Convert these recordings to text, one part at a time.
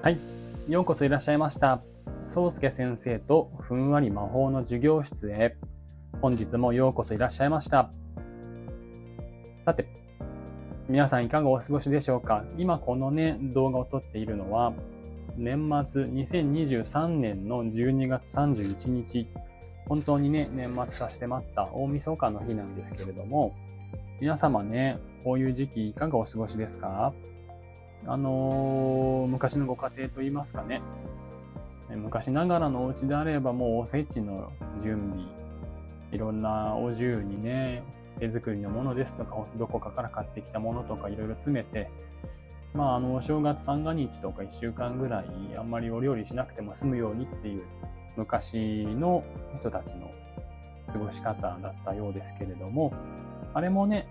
はい。ようこそいらっしゃいました。宗介先生とふんわり魔法の授業室へ。本日もようこそいらっしゃいました。さて、皆さんいかがお過ごしでしょうか。今このね、動画を撮っているのは、年末2023年の12月31日。本当にね、年末さして待った大晦日の日なんですけれども、皆様ね、こういう時期いかがお過ごしですか？昔のご家庭といいますかね、昔ながらのお家であればもうおせちの準備、いろんなお重にね、手作りのものですとか、どこかから買ってきたものとかいろいろ詰めて、お正月三が日とか1週間ぐらいあんまりお料理しなくても済むようにっていう昔の人たちの過ごし方だったようですけれども、あれもね、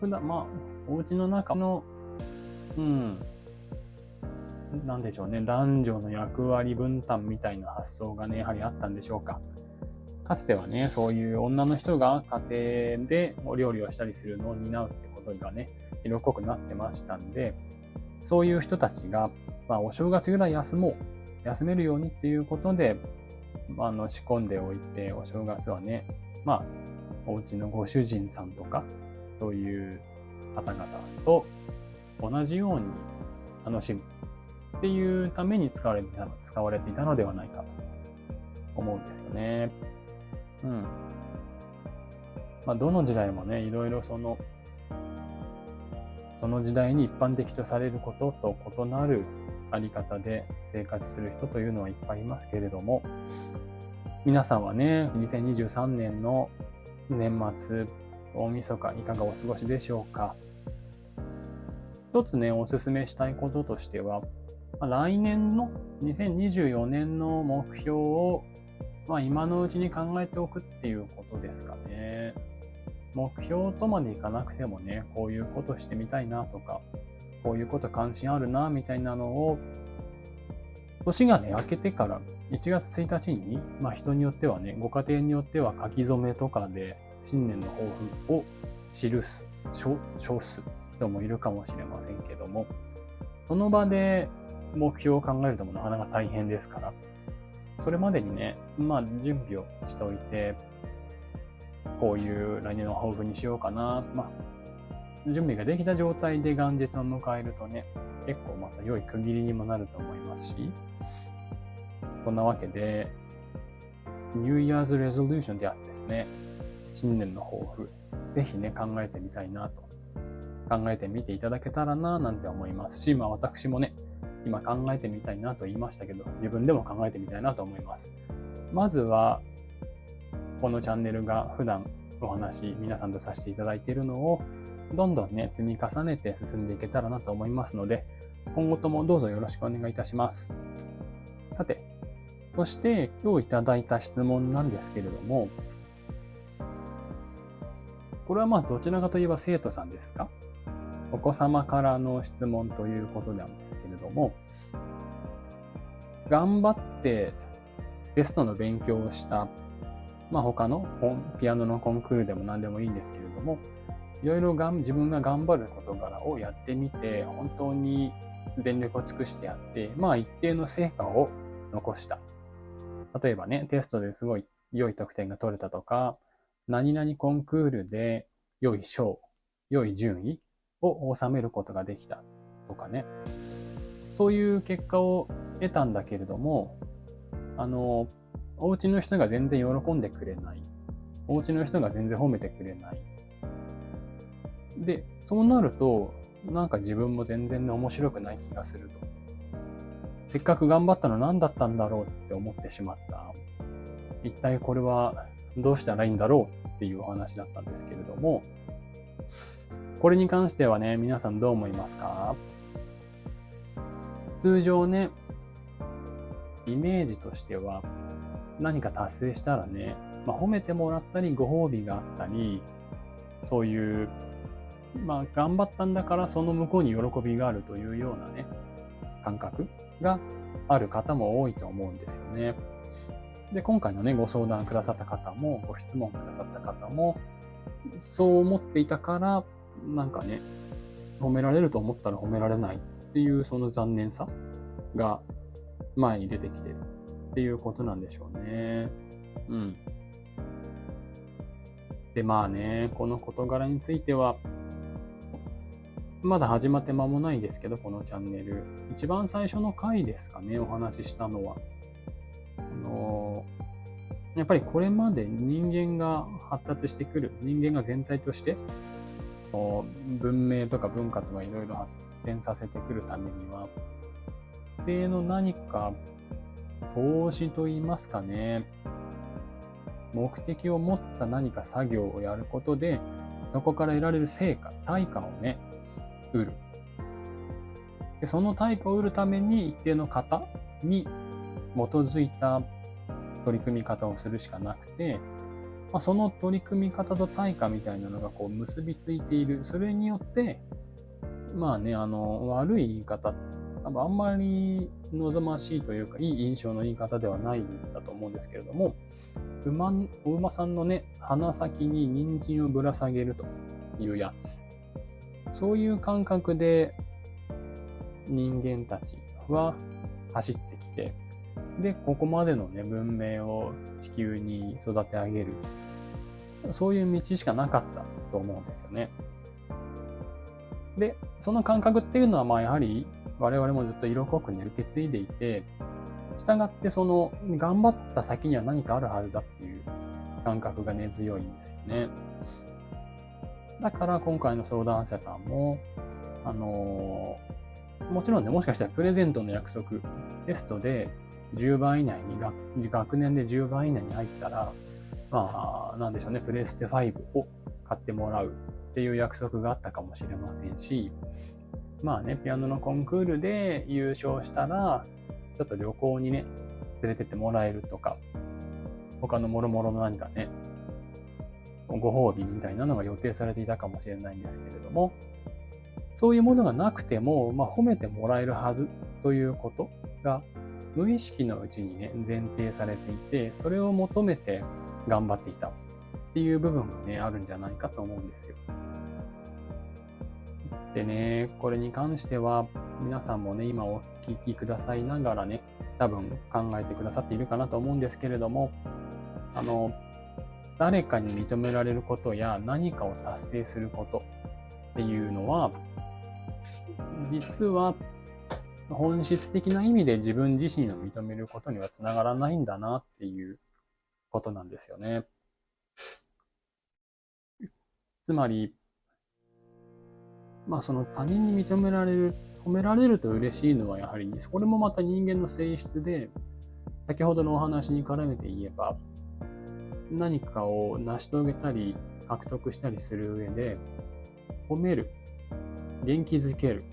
普段お家の中の、なんでしょうね、男女の役割分担みたいな発想がね、やはりあったんでしょうか。かつてはね、そういう女の人が家庭でお料理をしたりするのを担うってことがね、色濃くなってましたんで、そういう人たちが、お正月ぐらい休めるようにっていうことで、仕込んでおいて、お正月はね、お家のご主人さんとか、そういう方々と同じように楽しむっていうために使われていたのではないかと思うんですよね。どの時代もね、いろいろその時代に一般的とされることと異なるあり方で生活する人というのはいっぱいいますけれども、皆さんはね、2023年の年末、大晦日いかがお過ごしでしょうか。一つね、お勧めしたいこととしては、来年の2024年の目標を、今のうちに考えておくっていうことですかね。目標とまでいかなくてもね、こういうことしてみたいなとか、こういうこと関心あるなみたいなのを、年がね、明けてから1月1日に、人によってはね、ご家庭によっては書き初めとかで新年の抱負を記す、称す人もいるかもしれませんけども、その場で目標を考えるともなかなか大変ですから、それまでにね、準備をしておいて、こういう来年の抱負にしようかな。準備ができた状態で元日を迎えるとね、結構また良い区切りにもなると思いますし、そんなわけで、New Year's Resolution ってやつですね。新年の抱負。ぜひね、考えてみたいなと。考えてみていただけたらななんて思いますし、私もね、今考えてみたいなと言いましたけど、自分でも考えてみたいなと思います。まずは、このチャンネルが普段お話、皆さんとさせていただいているのを、どんどんね、積み重ねて進んでいけたらなと思いますので、今後ともどうぞよろしくお願いいたします。さて、そして今日いただいた質問なんですけれども、これはどちらかといえば生徒さんですか？お子様からの質問ということなんですけれども、頑張ってテストの勉強をした、他のピアノのコンクールでも何でもいいんですけれども、いろいろ自分が頑張る事柄をやってみて、本当に全力を尽くしてやって、一定の成果を残した。例えばね、テストですごい良い得点が取れたとか、何々コンクールで良い賞、良い順位を収めることができたとかね。そういう結果を得たんだけれども、お家の人が全然喜んでくれない。お家の人が全然褒めてくれない。で、そうなると、なんか自分も全然面白くない気がすると。せっかく頑張ったの何だったんだろうって思ってしまった。一体これはどうしたらいいんだろうっていうお話だったんですけれども、これに関してはね、皆さんどう思いますか？通常ね、イメージとしては何か達成したらね、褒めてもらったりご褒美があったり、そういう頑張ったんだからその向こうに喜びがあるというようなね、感覚がある方も多いと思うんですよね。で、今回のね、ご相談くださった方も、ご質問くださった方も、そう思っていたから、なんかね、褒められると思ったら褒められないっていうその残念さ。が前に出てきてるっていうことなんでしょうね。うん。で、まあね、この事柄については、まだ始まって間もないですけど、このチャンネル。一番最初の回ですかね、お話ししたのは。やっぱりこれまで人間が発達してくる、人間が全体として、文明とか文化とかいろいろ発展させてくるためには、一定の何か投資といいますかね、目的を持った何か作業をやることで、そこから得られる成果、対価をね、得る。で、その対価を得るために一定の型に基づいた取り組み方をするしかなくて、その取り組み方と対価みたいなのがこう結びついている。それによって、まあね、悪い言い方、多分あんまり望ましいというか、いい印象の言い方ではないんだと思うんですけれども、お馬さんのね、鼻先に人参をぶら下げるというやつ。そういう感覚で人間たちは走ってきて、で、ここまでのね、文明を地球に育て上げる。そういう道しかなかったと思うんですよね。で、その感覚っていうのは、やはり我々もずっと色濃くね、受け継いでいて、従ってその、頑張った先には何かあるはずだっていう感覚が根強いんですよね。だから今回の相談者さんも、もちろんね、もしかしたらプレゼントの約束、テストで10番以内に、学年で10番以内に入ったら、なんでしょうね、プレステ5を買ってもらうっていう約束があったかもしれませんし、ピアノのコンクールで優勝したら、ちょっと旅行にね、連れてってもらえるとか、他のもろもろの何かね、ご褒美みたいなのが予定されていたかもしれないんですけれども、そういうものがなくても、褒めてもらえるはずということが、無意識のうちにね、前提されていて、それを求めて頑張っていたっていう部分がね、あるんじゃないかと思うんですよ。でね、これに関しては、皆さんもね、今お聞きくださいながらね、多分考えてくださっているかなと思うんですけれども、誰かに認められることや何かを達成することっていうのは、実は本質的な意味で自分自身を認めることにはつながらないんだなっていうことなんですよね。つまり、その他人に認められる、褒められると嬉しいのはやはり、これもまた人間の性質で、先ほどのお話に絡めて言えば、何かを成し遂げたり獲得したりする上で、褒める、元気づける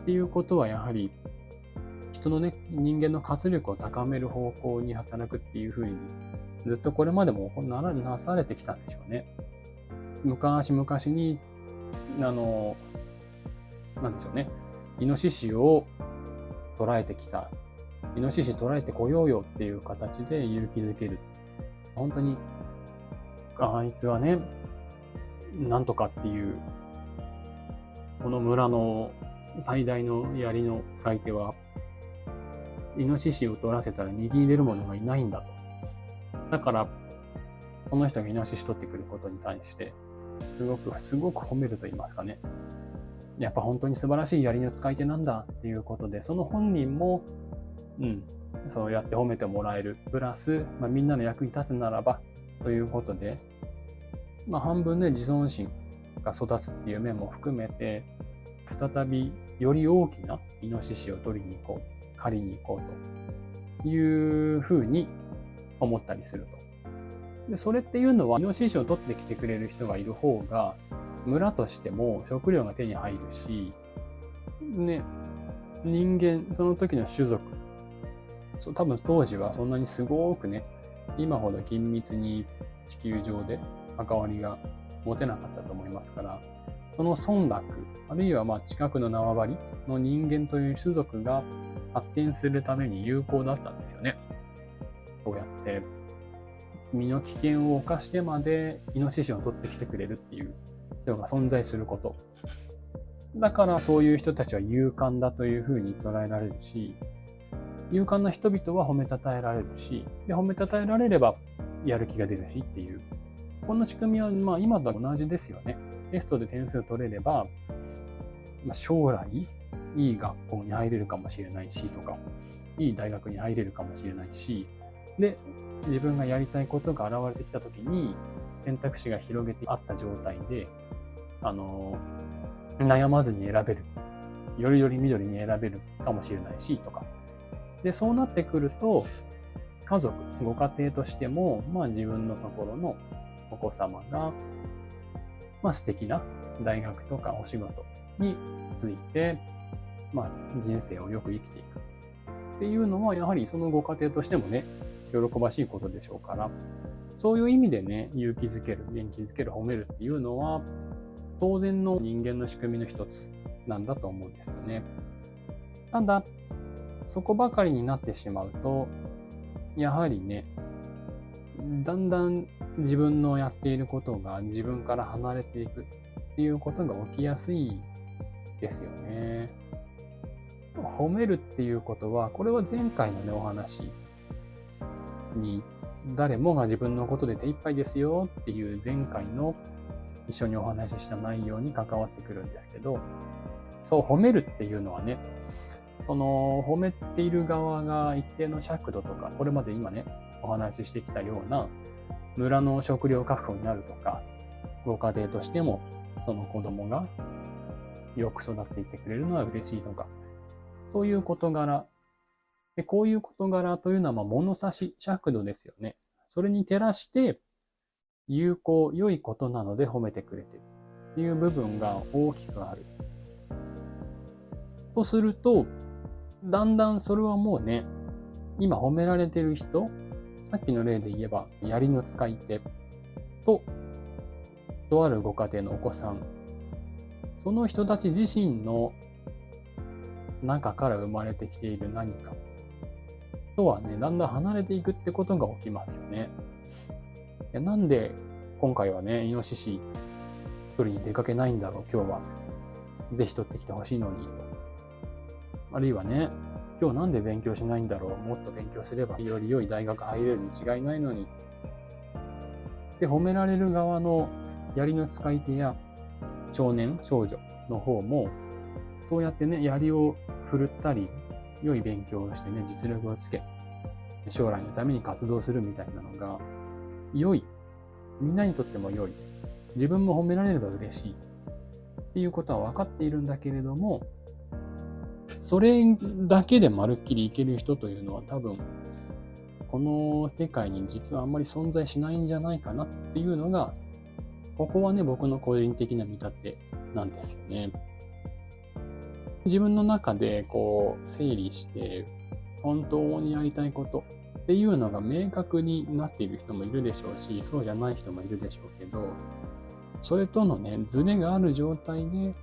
っていうことはやはり人のね、人間の活力を高める方向に働くっていうふうにずっとこれまでもなされてきたんでしょうね。昔々になんでしょうね、イノシシを捕らえてきた、イノシシ捕らえてこようよっていう形で勇気づける。本当にあいつはね、なんとかっていう、この村の最大の槍の使い手は、イノシシを取らせたら握れる者がいないんだと。だから、その人がイノシシ取ってくることに対して、すごく褒めると言いますかね。やっぱ本当に素晴らしい槍の使い手なんだっていうことで、その本人も、そうやって褒めてもらえる。プラス、みんなの役に立つならば、ということで、半分ね、自尊心が育つっていう面も含めて、再びより大きなイノシシを取りに行こう、狩りに行こうというふうに思ったりすると。で、それっていうのは、イノシシを取ってきてくれる人がいる方が、村としても食料が手に入るし、ね、人間、その時の種族、多分当時はそんなにすごくね、今ほど緊密に地球上で関わりが持てなかったと思いますから、その村落、あるいは近くの縄張りの人間という種族が発展するために有効だったんですよね。そうやって身の危険を冒してまでイノシシを取ってきてくれるっていう人が存在すること。だからそういう人たちは勇敢だというふうに捉えられるし、勇敢な人々は褒めたたえられるし、で褒めたたえられればやる気が出るしっていう。この仕組みは今と同じですよね。テストで点数を取れれば、将来いい学校に入れるかもしれないしとか、いい大学に入れるかもしれないし、で、自分がやりたいことが現れてきたときに選択肢が広げてあった状態で、悩まずに選べる。よりより緑に選べるかもしれないしとか。で、そうなってくると、家族、ご家庭としても、自分のところのお子様が、素敵な大学とかお仕事について、人生をよく生きていくっていうのは、やはりそのご家庭としてもね、喜ばしいことでしょうから、そういう意味でね、勇気づける、元気づける、褒めるっていうのは、当然の人間の仕組みの一つなんだと思うんですよね。ただ、そこばかりになってしまうと、やはりね、だんだん自分のやっていることが自分から離れていくっていうことが起きやすいですよね。褒めるっていうことは、これは前回のね、お話に、誰もが自分のことで手一杯ですよっていう前回の一緒にお話しした内容に関わってくるんですけど、そう、褒めるっていうのはね、その褒めている側が一定の尺度とか、これまで今ね、お話ししてきたような村の食料確保になるとか、ご家庭としてもその子供がよく育っていってくれるのは嬉しいとか、そういう事柄。で、こういう事柄というのは物差し、尺度ですよね。それに照らして有効、良いことなので褒めてくれてるっていう部分が大きくある。とすると、だんだんそれはもうね、今褒められてる人、さっきの例で言えば、槍の使い手とあるご家庭のお子さん、その人たち自身の中から生まれてきている何かとはね、だんだん離れていくってことが起きますよね。なんで今回はね、イノシシ取りに出かけないんだろう、今日は。ぜひ取ってきてほしいのに。あるいはね、今日なんで勉強しないんだろう、もっと勉強すればより良い大学入れるに違いないのに。で、褒められる側の槍の使い手や少年、少女の方も、そうやってね、槍を振るったり、良い勉強をしてね、実力をつけ、将来のために活動するみたいなのが、良い。みんなにとっても良い。自分も褒められれば嬉しい。っていうことは分かっているんだけれども、それだけでまるっきりいける人というのは多分、この世界に実はあんまり存在しないんじゃないかなっていうのが、ここはね、僕の個人的な見立てなんですよね。自分の中で整理して、本当にやりたいことっていうのが明確になっている人もいるでしょうし、そうじゃない人もいるでしょうけど、それとのね、ズレがある状態で、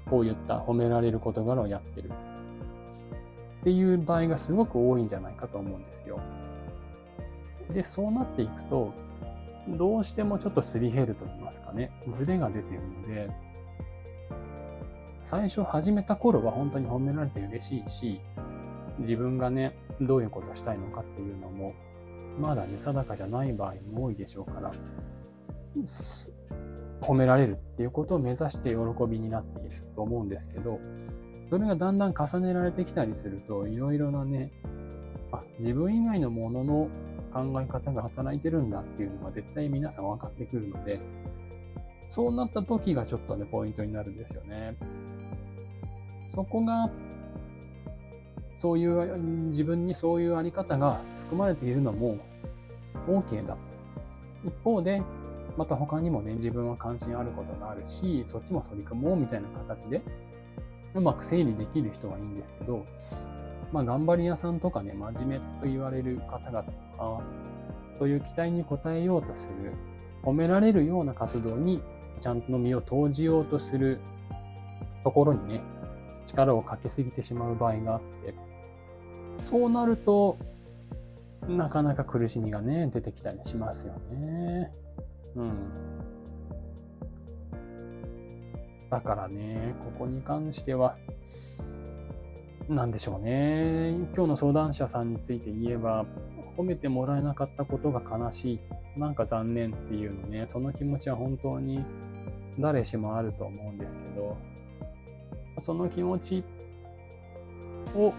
こういった褒められる事柄をやってるっていう場合がすごく多いんじゃないかと思うんですよ。で、そうなっていくと、どうしてもちょっとすり減ると言いますかね、ズレが出てるので、最初始めた頃は本当に褒められて嬉しいし、自分がね、どういうことをしたいのかっていうのも、まだね、定かじゃない場合も多いでしょうから、褒められるっていうことを目指して喜びになっていると思うんですけど、それがだんだん重ねられてきたりすると、いろいろなね、自分以外のものの考え方が働いてるんだっていうのが絶対皆さん分かってくるので、そうなった時がちょっとね、ポイントになるんですよね。そこが、そういう自分にそういうあり方が含まれているのも OK だ。一方で、また他にもね、自分は関心あることがあるし、そっちも取り組もうみたいな形で、うまく整理できる人はいいんですけど、頑張り屋さんとかね、真面目と言われる方々は、そういう期待に応えようとする、褒められるような活動にちゃんと身を投じようとするところにね、力をかけすぎてしまう場合があって、そうなると、なかなか苦しみがね、出てきたりしますよね。だからね、ここに関しては、なんでしょうね。今日の相談者さんについて言えば、褒めてもらえなかったことが悲しい、なんか残念っていうのね、その気持ちは本当に誰しもあると思うんですけど、その気持ちを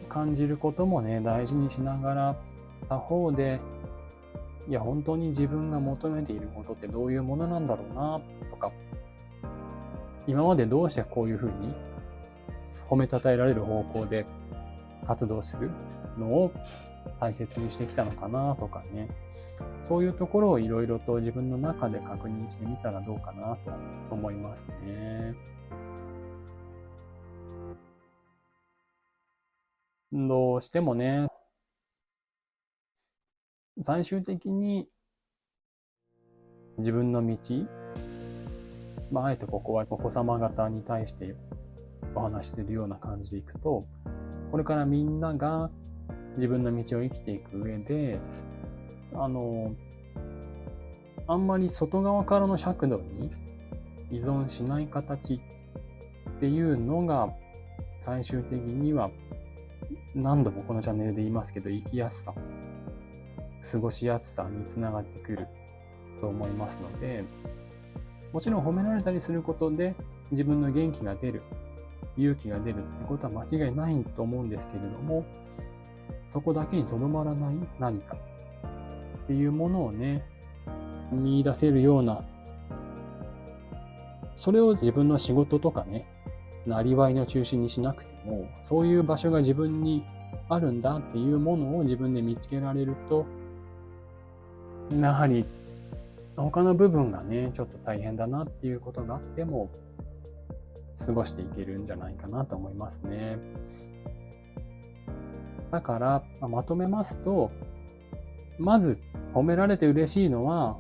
感じることもね、大事にしながら、他方で、いや、本当に自分が求めていることってどういうものなんだろうな、とか、今までどうしてこういうふうに褒めたたえられる方向で活動するのを大切にしてきたのかなとかね、そういうところをいろいろと自分の中で確認してみたらどうかなと思いますね。どうしてもね、最終的に自分の道、あえてここはお子様方に対してお話しするような感じでいくと、これからみんなが自分の道を生きていく上で、あんまり外側からの尺度に依存しない形っていうのが最終的には、何度もこのチャンネルで言いますけど、生きやすさ、過ごしやすさにつながってくると思いますので、もちろん褒められたりすることで自分の元気が出る、勇気が出るってことは間違いないと思うんですけれども、そこだけにとどまらない何かっていうものをね、見出せるような、それを自分の仕事とかね、なりわいの中心にしなくても、そういう場所が自分にあるんだっていうものを自分で見つけられると、やはり他の部分がね、ちょっと大変だなっていうことがあっても、過ごしていけるんじゃないかなと思いますね。だから、まとめますと、まず褒められて嬉しいのは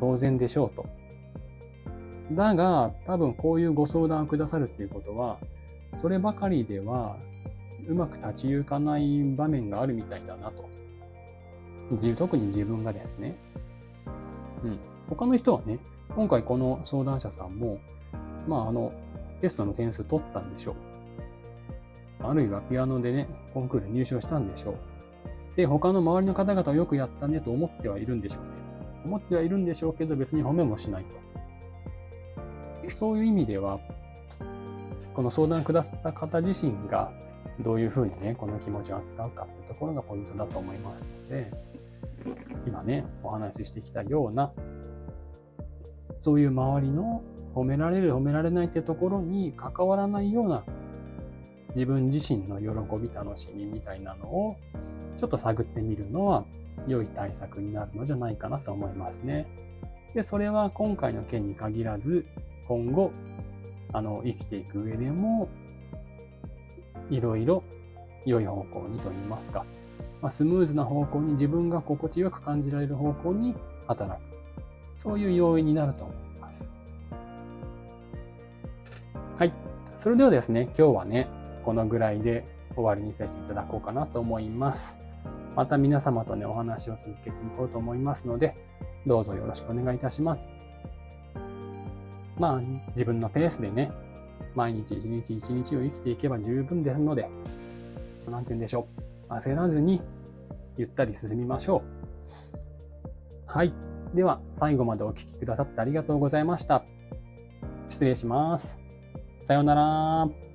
当然でしょうと。だが、多分こういうご相談をくださるっていうことは、そればかりではうまく立ち行かない場面があるみたいだなと。特に自分がですね。他の人はね、今回この相談者さんも、テストの点数取ったんでしょう。あるいはピアノでね、コンクール入賞したんでしょう。で、他の周りの方々はよくやったねと思ってはいるんでしょうね。思ってはいるんでしょうけど、別に褒めもしないと。そういう意味では、この相談くださった方自身がどういうふうにね、この気持ちを扱うかっていうところがポイントだと思いますので、今ね、お話ししてきたような、そういう周りの褒められる、褒められないってところに関わらないような自分自身の喜び、楽しみみたいなのをちょっと探ってみるのは良い対策になるのじゃないかなと思いますね。で、それは今回の件に限らず、今後、生きていく上でも、いろいろ良い方向にといいますか、スムーズな方向に自分が心地よく感じられる方向に働く。そういう要因になると思います。はい。それではですね、今日はね、このぐらいで終わりにさせていただこうかなと思います。また皆様とね、お話を続けていこうと思いますので、どうぞよろしくお願いいたします。自分のペースでね、毎日一日一日を生きていけば十分ですので、なんて言うんでしょう。焦らずに、ゆったり進みましょう。はい。では、最後までお聞きくださってありがとうございました。失礼します。さようなら。